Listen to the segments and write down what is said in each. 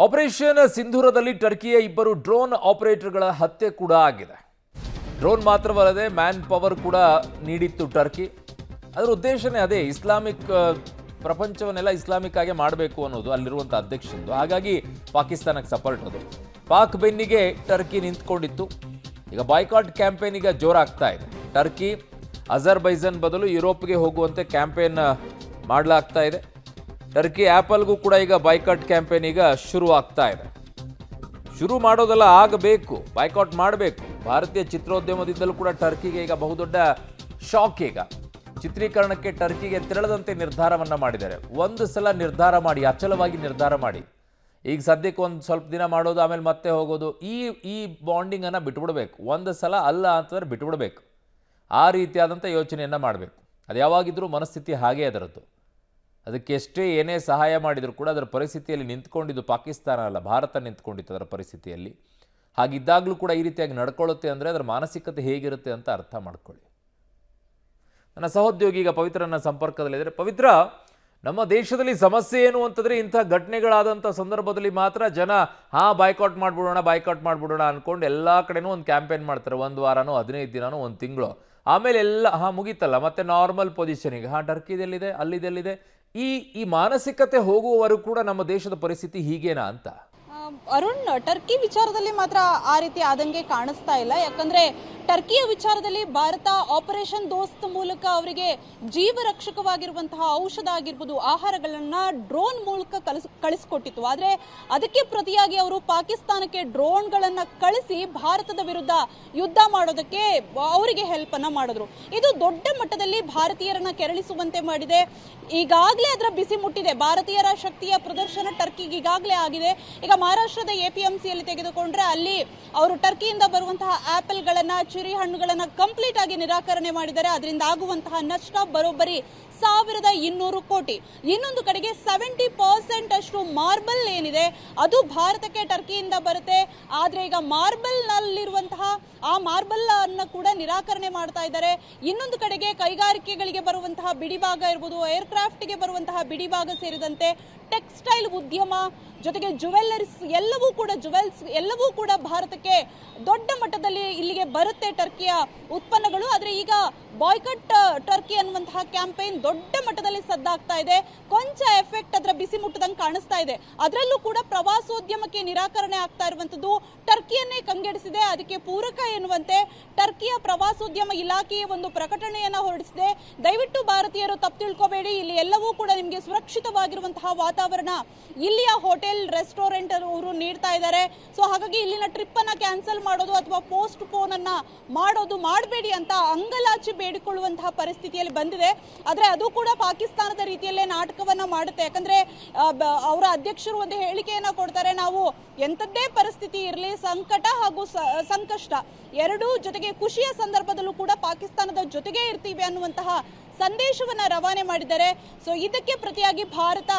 Operation ಸಿಂಧೂರದಲ್ಲಿ ಟರ್ಕಿಯ ಇಬ್ಬರು drone ಆಪರೇಟರ್ಗಳ ಹತ್ಯೆ ಕೂಡ ಆಗಿದೆ. ಡ್ರೋನ್ ಮಾತ್ರವಲ್ಲದೆ ಮ್ಯಾನ್ ಪವರ್ ಕೂಡ ನೀಡಿತ್ತು ಟರ್ಕಿ. ಅದರ ಉದ್ದೇಶನೇ ಅದೇ, ಇಸ್ಲಾಮಿಕ್ ಪ್ರಪಂಚವನ್ನೆಲ್ಲ ಇಸ್ಲಾಮಿಕ್ ಆಗಿ ಮಾಡಬೇಕು ಅನ್ನೋದು ಅಲ್ಲಿರುವಂಥ ಅಧ್ಯಕ್ಷಂದು. ಹಾಗಾಗಿ ಪಾಕಿಸ್ತಾನಕ್ಕೆ ಸಪೋರ್ಟ್ ಅದು. ಪಾಕ್ ಬೆನ್ನಿಗೆ ಟರ್ಕಿ ನಿಂತ್ಕೊಂಡಿತ್ತು. ಈಗ ಬಾಯ್ಕಾಟ್ ಕ್ಯಾಂಪೇನ್ ಈಗ ಜೋರಾಗ್ತಾ ಇದೆ. ಟರ್ಕಿ ಅಜರ್ಬೈಜಾನ್ ಬದಲು ಯುರೋಪ್ಗೆ ಹೋಗುವಂತೆ ಕ್ಯಾಂಪೇನ್ ಮಾಡಲಾಗ್ತಾ ಇದೆ. ಟರ್ಕಿ ಆ್ಯಪಲ್ಗೂ ಕೂಡ ಈಗ ಬಾಯ್ಕಾಟ್ ಕ್ಯಾಂಪೇನ್ ಈಗ ಶುರು ಆಗ್ತಾ ಇದೆ. ಶುರು ಮಾಡೋದೆಲ್ಲ ಆಗಬೇಕು, ಬಾಯ್ಕಾಟ್ ಮಾಡಬೇಕು. ಭಾರತೀಯ ಚಿತ್ರೋದ್ಯಮದಿಂದಲೂ ಕೂಡ ಟರ್ಕಿಗೆ ಈಗ ಬಹುದೊಡ್ಡ ಶಾಕ್. ಈಗ ಚಿತ್ರೀಕರಣಕ್ಕೆ ಟರ್ಕಿಗೆ ತೆರಳದಂತೆ ನಿರ್ಧಾರವನ್ನು ಮಾಡಿದ್ದಾರೆ. ಒಂದು ಸಲ ನಿರ್ಧಾರ ಮಾಡಿ, ಅಚಲವಾಗಿ ನಿರ್ಧಾರ ಮಾಡಿ, ಈಗ ಸದ್ಯಕ್ಕೆ ಒಂದು ಸ್ವಲ್ಪ ದಿನ ಮಾಡೋದು, ಆಮೇಲೆ ಮತ್ತೆ ಹೋಗೋದು, ಈ ಬಾಂಡಿಂಗನ್ನು ಬಿಟ್ಬಿಡ್ಬೇಕು. ಒಂದು ಸಲ ಅಲ್ಲ ಅಂತಂದ್ರೆ ಬಿಟ್ಬಿಡ್ಬೇಕು. ಆ ರೀತಿಯಾದಂಥ ಯೋಚನೆಯನ್ನು ಮಾಡಬೇಕು. ಅದು ಯಾವಾಗಿದ್ರೂ ಮನಸ್ಥಿತಿ ಹಾಗೇ ಅದರದ್ದು. ಅದಕ್ಕೆ ಎಷ್ಟೇ ಏನೇ ಸಹಾಯ ಮಾಡಿದರೂ ಕೂಡ ಅದರ ಪರಿಸ್ಥಿತಿಯಲ್ಲಿ ನಿಂತ್ಕೊಂಡಿದ್ದು ಪಾಕಿಸ್ತಾನ ಅಲ್ಲ, ಭಾರತ ನಿಂತ್ಕೊಂಡಿತ್ತು ಅದರ ಪರಿಸ್ಥಿತಿಯಲ್ಲಿ. ಹಾಗಿದ್ದಾಗಲೂ ಕೂಡ ಈ ರೀತಿಯಾಗಿ ನಡ್ಕೊಳ್ಳುತ್ತೆ ಅಂದರೆ ಅದರ ಮಾನಸಿಕತೆ ಹೇಗಿರುತ್ತೆ ಅಂತ ಅರ್ಥ ಮಾಡ್ಕೊಳ್ಳಿ. ನನ್ನ ಸಹೋದ್ಯೋಗಿ ಈಗ ಪವಿತ್ರನ ಸಂಪರ್ಕದಲ್ಲಿದ್ದಾರೆ. ಪವಿತ್ರ, ನಮ್ಮ ದೇಶದಲ್ಲಿ ಸಮಸ್ಯೆ ಏನು ಅಂತಂದರೆ ಇಂಥ ಘಟನೆಗಳಾದಂಥ ಸಂದರ್ಭದಲ್ಲಿ ಮಾತ್ರ ಜನ ಬಾಯ್ಕಾಟ್ ಮಾಡಿಬಿಡೋಣ ಅಂದ್ಕೊಂಡು ಎಲ್ಲ ಕಡೆನೂ ಒಂದು ಕ್ಯಾಂಪೇನ್ ಮಾಡ್ತಾರೆ. ಒಂದು ವಾರನೋ 15 ದಿನನೋ ಒಂದು ತಿಂಗಳು, ಆಮೇಲೆ ಎಲ್ಲ ಮುಗೀತಲ್ಲ, ಮತ್ತೆ ನಾರ್ಮಲ್ ಪೊಸಿಷನಿಗೆ ಟರ್ಕಿದೆಲ್ಲಿದೆ ಅಲ್ಲಿದೆಲ್ಲಿದೆ. ಈ ಮಾನಸಿಕತೆ ಹೋಗುವವರು ಕೂಡ ನಮ್ಮ ದೇಶದ ಪರಿಸ್ಥಿತಿ ಹೀಗೇನಾ ಅಂತ? ಅರುಣ್, ಟರ್ಕಿ ವಿಚಾರದಲ್ಲಿ ಮಾತ್ರ ಆ ರೀತಿ ಆದಂಗೆ ಕಾಣಿಸ್ತಾ ಇಲ್ಲ. ಯಾಕಂದ್ರೆ ಟರ್ಕಿಯ ವಿಚಾರದಲ್ಲಿ ಭಾರತ ಆಪರೇಷನ್ ದೋಸ್ತ್ ಮೂಲಕ ಅವರಿಗೆ ಜೀವ ರಕ್ಷಕವಾಗಿರುವಂತಹ ಔಷಧ ಆಗಿರ್ಬೋದು, ಆಹಾರಗಳನ್ನ ಡ್ರೋನ್ ಮೂಲಕ ಕಳಿಸ್ಕೊಟ್ಟಿತ್ತು. ಆದ್ರೆ ಅದಕ್ಕೆ ಪ್ರತಿಯಾಗಿ ಅವರು ಪಾಕಿಸ್ತಾನಕ್ಕೆ ಡ್ರೋನ್ಗಳನ್ನ ಕಳಿಸಿ ಭಾರತದ ವಿರುದ್ಧ ಯುದ್ಧ ಮಾಡೋದಕ್ಕೆ ಅವರಿಗೆ ಹೆಲ್ಪ್ ಅನ್ನ ಮಾಡಿದ್ರು. ಇದು ದೊಡ್ಡ ಮಟ್ಟದಲ್ಲಿ ಭಾರತೀಯರನ್ನ ಕೆರಳಿಸುವಂತೆ ಮಾಡಿದೆ. ಈಗಾಗಲೇ ಅದರ ಬಿಸಿ ಮುಟ್ಟಿದೆ. ಭಾರತೀಯರ ಶಕ್ತಿಯ ಪ್ರದರ್ಶನ ಟರ್ಕಿಗೆ ಈಗಾಗಲೇ ಆಗಿದೆ. ಈಗ ಮಹಾರಾಷ್ಟ್ರದ APMCಯಲ್ಲಿ ತೆಗೆದುಕೊಂಡ್ರೆ ಅಲ್ಲಿ ಅವರು ಟರ್ಕಿಯಿಂದ ಬರುವಂತಹ ಆಪಲ್ಗಳನ್ನ, ಚಿರಿ ಹಣ್ಣುಗಳನ್ನ ಕಂಪ್ಲೀಟ್ ಆಗಿ ನಿರಾಕರಣೆ ಮಾಡಿದ್ದಾರೆ. ಅದರಿಂದ ಆಗುವಂತಹ ನಷ್ಟ ಬರೋಬ್ಬರಿ 1200 ಕೋಟಿ. ಇನ್ನೊಂದು ಕಡೆಗೆ 70% ಅಷ್ಟು ಮಾರ್ಬಲ್ ಏನಿದೆ ಅದು ಭಾರತಕ್ಕೆ ಟರ್ಕಿಯಿಂದ ಬರುತ್ತೆ. ಆದ್ರೆ ಈಗ ಮಾರ್ಬಲ್ ನಲ್ಲಿರುವಂತಹ ಆ ಮಾರ್ಬಲ್ ಅನ್ನ ಕೂಡ ನಿರಾಕರಣೆ ಮಾಡ್ತಾ ಇದ್ದಾರೆ. ಇನ್ನೊಂದು ಕಡೆಗೆ ಕೈಗಾರಿಕೆಗಳಿಗೆ ಬರುವಂತಹ ಬಿಡಿಭಾಗ ಇರ್ಬೋದು, ಏರ್ಕ್ರಾಫ್ಟ್ಗೆ ಬರುವಂತಹ ಬಿಡಿಭಾಗ ಸೇರಿದಂತೆ ಟೆಕ್ಸ್ಟೈಲ್ ಉದ್ಯಮ ಜೊತೆಗೆ ಜುವೆಲ್ಲರ್ಸ್ ಎಲ್ಲವೂ ಕೂಡ ಭಾರತಕ್ಕೆ ದೊಡ್ಡ ಮಟ್ಟದಲ್ಲಿ ಇಲ್ಲಿಗೆ ಬರುತ್ತೆ ಟರ್ಕಿಯ ಉತ್ಪನ್ನಗಳು. ಆದ್ರೆ ಈಗ ಬಾಯ್ಕಟ್ ಟರ್ಕಿ ಅನ್ನುವಂತಹ ಕ್ಯಾಂಪೇನ್ ದೊಡ್ಡ ಮಟ್ಟದಲ್ಲಿ ಸದ್ದಾಗ್ತಾ ಇದೆ. ಕೊಂಚ ಎಫೆಕ್ಟ್ ಅದರ ಬಿಸಿ ಮುಟ್ಟದಂಗೆ ಕಾಣಿಸ್ತಾ ಇದೆ. ಅದರಲ್ಲೂ ಕೂಡ ಪ್ರವಾಸೋದ್ಯಮಕ್ಕೆ ನಿರಾಕರಣೆ ಆಗ್ತಾ ಇರುವಂತದ್ದು ಟರ್ಕಿಯನ್ನೇ ಕಂಗೆಡಿಸಿದೆ. ಅದಕ್ಕೆ ಪೂರಕ ಎನ್ನುವಂತೆ ಟರ್ಕಿಯ ಪ್ರವಾಸೋದ್ಯಮ ಇಲಾಖೆಯ ಒಂದು ಪ್ರಕಟಣೆಯನ್ನ ಹೊರಡಿಸಿದೆ. ದಯವಿಟ್ಟು ಭಾರತೀಯರು ತಪ್ಪು ತಿಳ್ಕೋಬೇಡಿ, ಇಲ್ಲಿ ಎಲ್ಲವೂ ಕೂಡ ನಿಮಗೆ ಸುರಕ್ಷಿತವಾಗಿರುವಂತಹ ವಾತಾವರಣ ಇಲ್ಲಿಯ ಹೋಟೆಲ್ ರೆಸ್ಟೋರೆಂಟ್ ಅವರು ನೀಡ್ತಾ ಇದ್ದಾರೆ. ಸೊ ಹಾಗಾಗಿ ಇಲ್ಲಿನ ಟ್ರಿಪ್ ಅನ್ನ ಕ್ಯಾನ್ಸಲ್ ಮಾಡೋದು ಅಥವಾ ಪೋಸ್ಟ್ ಪೋನ್ ಅನ್ನ ಮಾಡೋದು ಮಾಡಬೇಡಿ ಅಂತ ಅಂಗಲಾಚಿ ಬೇಡಿಕೊಳ್ಳುವಂತಹ ಪರಿಸ್ಥಿತಿಯಲ್ಲಿ ಬಂದಿದೆ. ಆದ್ರೆ ಅದು ಕೂಡ ಪಾಕಿಸ್ತಾನದ ರೀತಿಯಲ್ಲೇ ನಾಟಕವನ್ನ ಮಾಡುತ್ತೆ. ಯಾಕಂದ್ರೆ ಅವರ ಅಧ್ಯಕ್ಷರು ಒಂದು ಹೇಳಿಕೆಯನ್ನ ಕೊಡ್ತಾರೆ, ನಾವು ಎಂಥದ್ದೇ ಪರಿಸ್ಥಿತಿ ಇರಲಿ, ಸಂಕಟ ಹಾಗೂ ಸಂಕಷ್ಟ ಎರಡೂ ಜೊತೆಗೆ ಖುಷಿಯ ಸಂದರ್ಭದಲ್ಲೂ ಕೂಡ ಪಾಕಿಸ್ತಾನದ ಜೊತೆಗೆ ಇರ್ತೀವಿ ಅನ್ನುವಂತಹ ಸಂದೇಶವನ್ನ ರವಾನೆ ಮಾಡಿದ್ದಾರೆ. ಸೊ ಇದಕ್ಕೆ ಪ್ರತಿಯಾಗಿ ಭಾರತ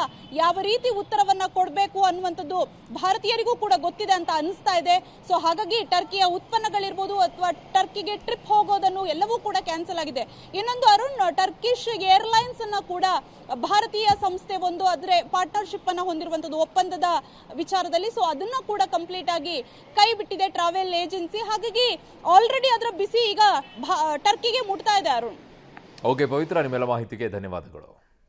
ಯಾವ ರೀತಿ ಉತ್ತರವನ್ನ ಕೊಡಬೇಕು ಅನ್ನುವಂಥದ್ದು ಭಾರತೀಯರಿಗೂ ಕೂಡ ಗೊತ್ತಿದೆ ಅಂತ ಅನಿಸ್ತಾ ಇದೆ. ಸೊ ಹಾಗಾಗಿ ಟರ್ಕಿಯ ಉತ್ಪನ್ನಗಳಿರ್ಬೋದು ಅಥವಾ ಟರ್ಕಿಗೆ ಟ್ರಿಪ್ ಹೋಗೋದನ್ನು ಎಲ್ಲವೂ ಕೂಡ ಕ್ಯಾನ್ಸಲ್ ಆಗಿದೆ. ಇನ್ನೊಂದು ಅರುಣ್, ಟರ್ಕಿಶ್ ಏರ್ಲೈನ್ಸ್ ಅನ್ನ ಕೂಡ ಭಾರತೀಯ ಸಂಸ್ಥೆ ಒಂದು ಅದರ ಪಾರ್ಟ್ನರ್ಶಿಪ್ ಅನ್ನ ಹೊಂದಿರುವಂತದ್ದು ಒಪ್ಪಂದದ ವಿಚಾರದಲ್ಲಿ. ಸೊ ಅದನ್ನ ಕೂಡ ಕಂಪ್ಲೀಟ್ ಆಗಿ ಕೈ ಬಿಟ್ಟಿದೆ ಟ್ರಾವೆಲ್ ಏಜೆನ್ಸಿ. ಹಾಗಾಗಿ ಆಲ್ರೆಡಿ ಅದರ ಬಿಸಿ ಈಗ ಟರ್ಕಿಗೆ ಮುಟ್ತಾ ಇದೆ. ಅರುಣ್, ಓಕೆ ಪವಿತ್ರ, ನಿಮ್ಮೆಲ್ಲ ಮಾಹಿತಿಗೆ ಧನ್ಯವಾದಗಳು.